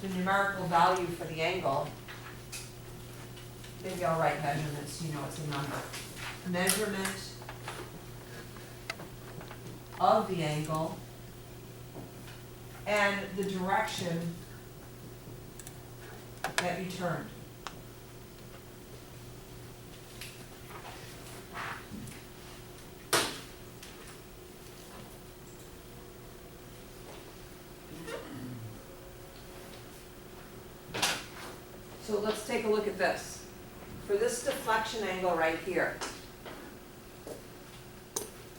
the numerical value for the angle, maybe I'll write measurement so you know it's a number. Measurement of the angle and the direction that you turned. So let's take a look at this. For this deflection angle right here,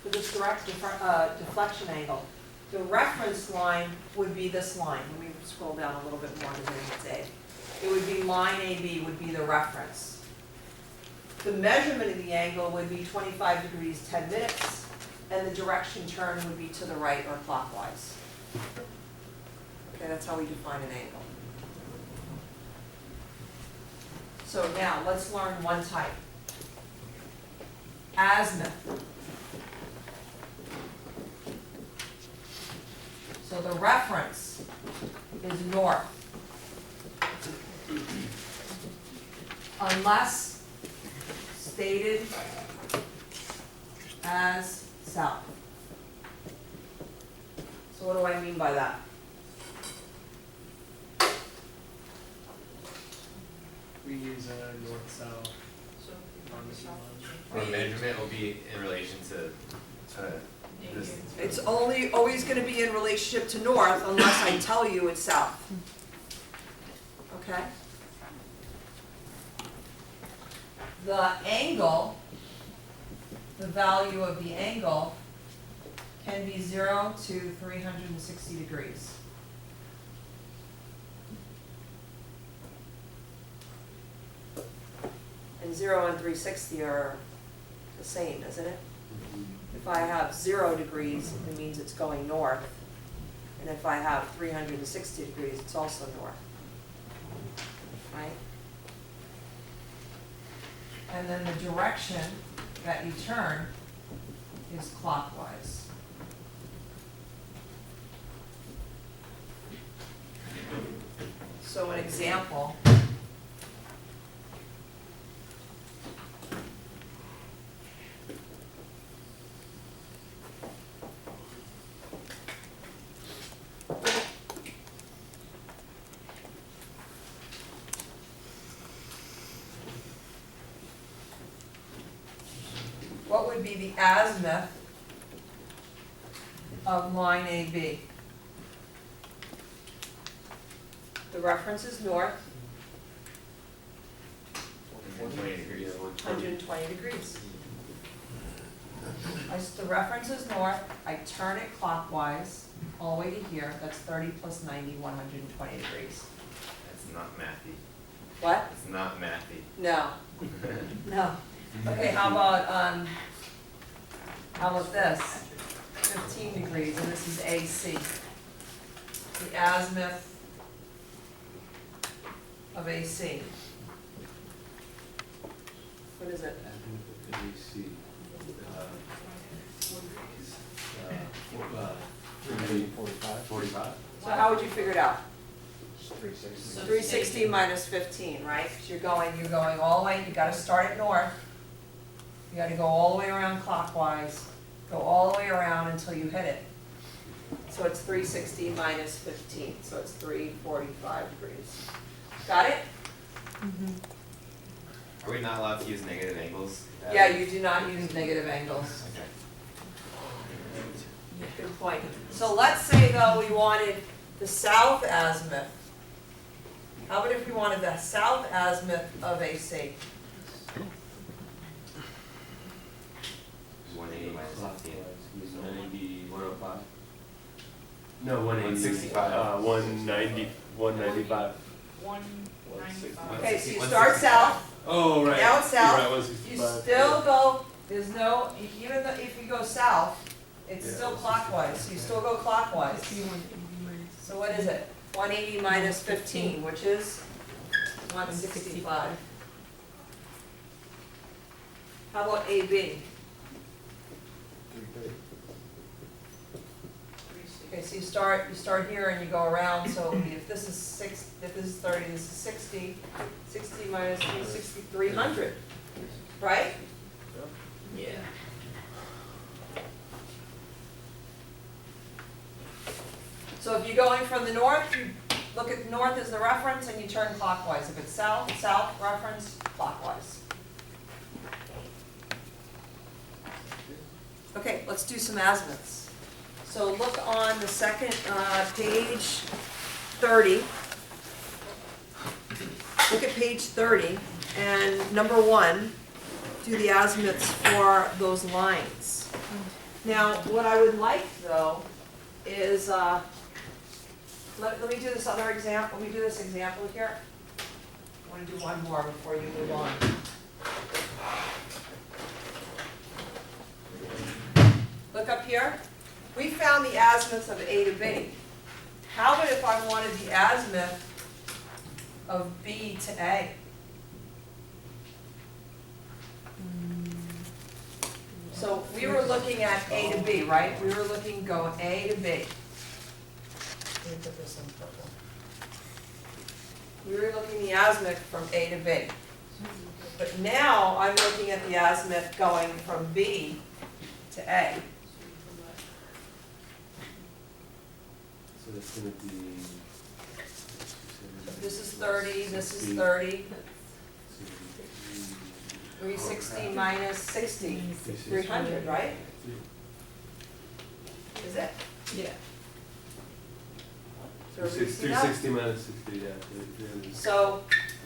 for this direct deflection angle, the reference line would be this line. Let me scroll down a little bit more to the A. It would be line AB would be the reference. The measurement of the angle would be 25 degrees 10 minutes, and the direction turn would be to the right or clockwise. Okay, that's how we define an angle. So now, let's learn one type. Azimuth. So the reference is north. Unless stated as south. So what do I mean by that? We use north-south. Or measurement will be in relation to this. It's always going to be in relationship to north unless I tell you it's south. Okay? The angle, the value of the angle, can be 0 to 360 degrees. And 0 and 360 are the same, isn't it? If I have 0 degrees, it means it's going north. And if I have 360 degrees, it's also north. Right? And then the direction that you turn is clockwise. So an example. What would be the azimuth of line AB? The reference is north, 120 degrees. 120 degrees. The reference is north, I turn it clockwise, all the way to here, that's 30 plus 90, 120 degrees. That's not mathy. What? It's not mathy. No. No. Okay, how about this? 15 degrees, and this is AC. The azimuth of AC. What is it? AC. 45. So how would you figure it out? 360. 360 minus 15, right? Because you're going all the way, you gotta start at north. You gotta go all the way around clockwise, go all the way around until you hit it. So it's 360 minus 15, so it's 345 degrees. Got it? Are we not allowed to use negative angles? Yeah, you do not use negative angles. Okay. Good point. So let's say though we wanted the south azimuth. How about if we wanted the south azimuth of AC? 180 minus 15. 90, 105. No, 165. 190, 195. 195. Okay, so you start south, Oh, right. down south, You're right, you 165. still go, there's no, even though if you go south, it's Yeah, still 165. clockwise, so you still go clockwise. So what is it? 180 minus 15, which is 165. How about AB? Okay, so you start here and you go around, so it would be if this is 30, this is 60, 60 minus 360, 300, right? Yeah. So if you're going from the north, you look at north as the reference and you turn clockwise. If it's south, south reference, clockwise. Okay, let's do some azimuths. So look on the second page 30. Look at page 30 and number 1, do the azimuths for those lines. Now, what I would like though is, let me do this other example. Let me do this example here. I want to do one more before you move on. Look up here. We found the azimuths of A to B. How about if I wanted the azimuth of B to A? So we were looking at A to B, right? We were looking going A to B. Let me put this in purple. We were looking the azimuth from A to B. But now I'm looking at the azimuth going from B to A. So that's gonna be. This is 30, this is 30. 360 minus 60, 300, right? Is it? Yeah. So we see that? 360 minus 60, yeah. 300. So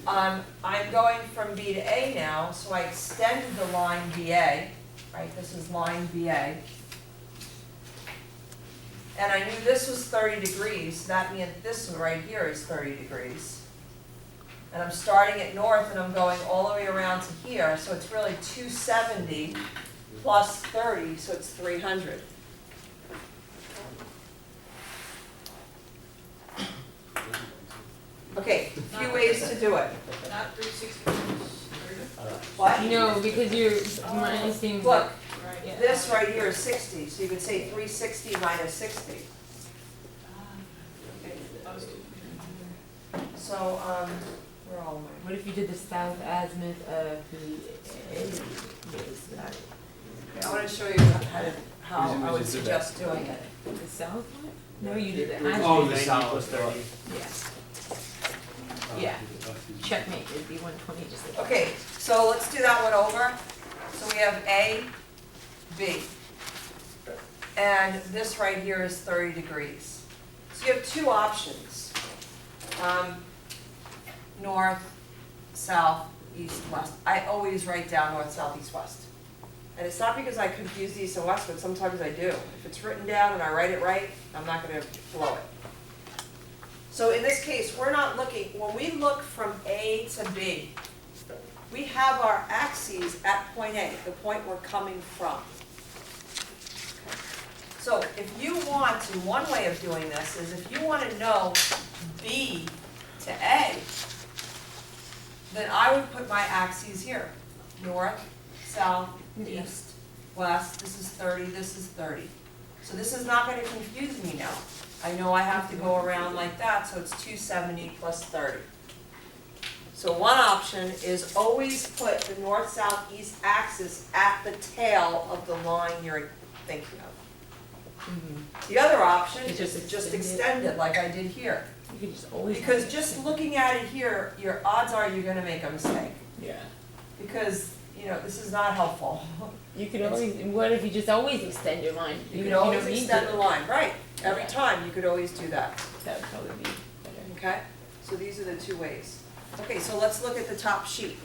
I'm going from B to A now, so I extended the line BA, right? This is line BA. And I knew this was 30 degrees, so that meant this one right here is 30 degrees. And I'm starting at north and I'm going all the way around to here, so it's really 270 plus 30, so it's 300. Okay, a few ways to do it. Not 360 minus 30. What? No, because you're minusing. Look, Yeah. this right here is 60, so you could say 360 minus 60. Okay, that was good. So, where all am I? What if you did the south azimuth of the base? Okay, I want to show you how I would suggest doing it. The south one? No, you did the Oh, azimuth. the south 30. Yeah. Checkmate would be 120, just like. Okay, so let's do that one over. So we have A, B. And this right here is 30 degrees. So you have two options. North, south, east, west. I always write down north, south, east, west. And it's not because I confuse east and west, but sometimes I do. If it's written down and I write it right, I'm not going to blow it. So in this case, we're not looking, when we look from A to B, we have our axes at point A, the point we're coming from. So if you want to, one way of doing this is if you want to know B to A, then I would put my axes here. North, south, east, west, this is 30, this is 30. So this is not going to confuse me now. I know I have to go around like that, so it's 270 plus 30. So one option is always put the north, south, east axis at the tail of the line you're thinking of. Mhm. The other option You is just to just extend it. extend it like I did here. You could just always. Because just looking at it here, your odds are you're gonna make a mistake. Yeah. Because, you know, this is not helpful. You could always, what if you just always extend your line? You could don't always need extend to. the line, right. Every Yeah. time, you could always do that, That would probably be better. okay? So these are the two ways. Okay, so let's look at the top sheet.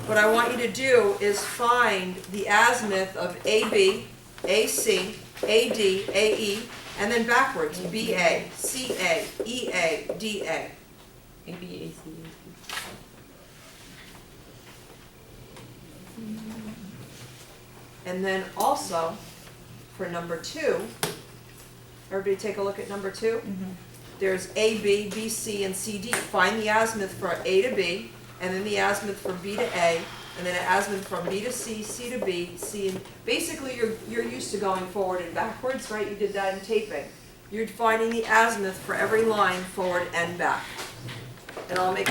What I want you to do is find the azimuth of AB, AC, AD, AE, and then backwards, BA, CA, EA, DA. ABAC. And then also, for number 2, everybody take a look at number 2. There's AB, BC, and CD. Find the azimuth for A to B, and then the azimuth from B to A, and then an azimuth from B to C, C to B, C, and basically you're used to going forward and backwards, right? You did that in taping. You're finding the azimuth for every line forward and back. And I'll make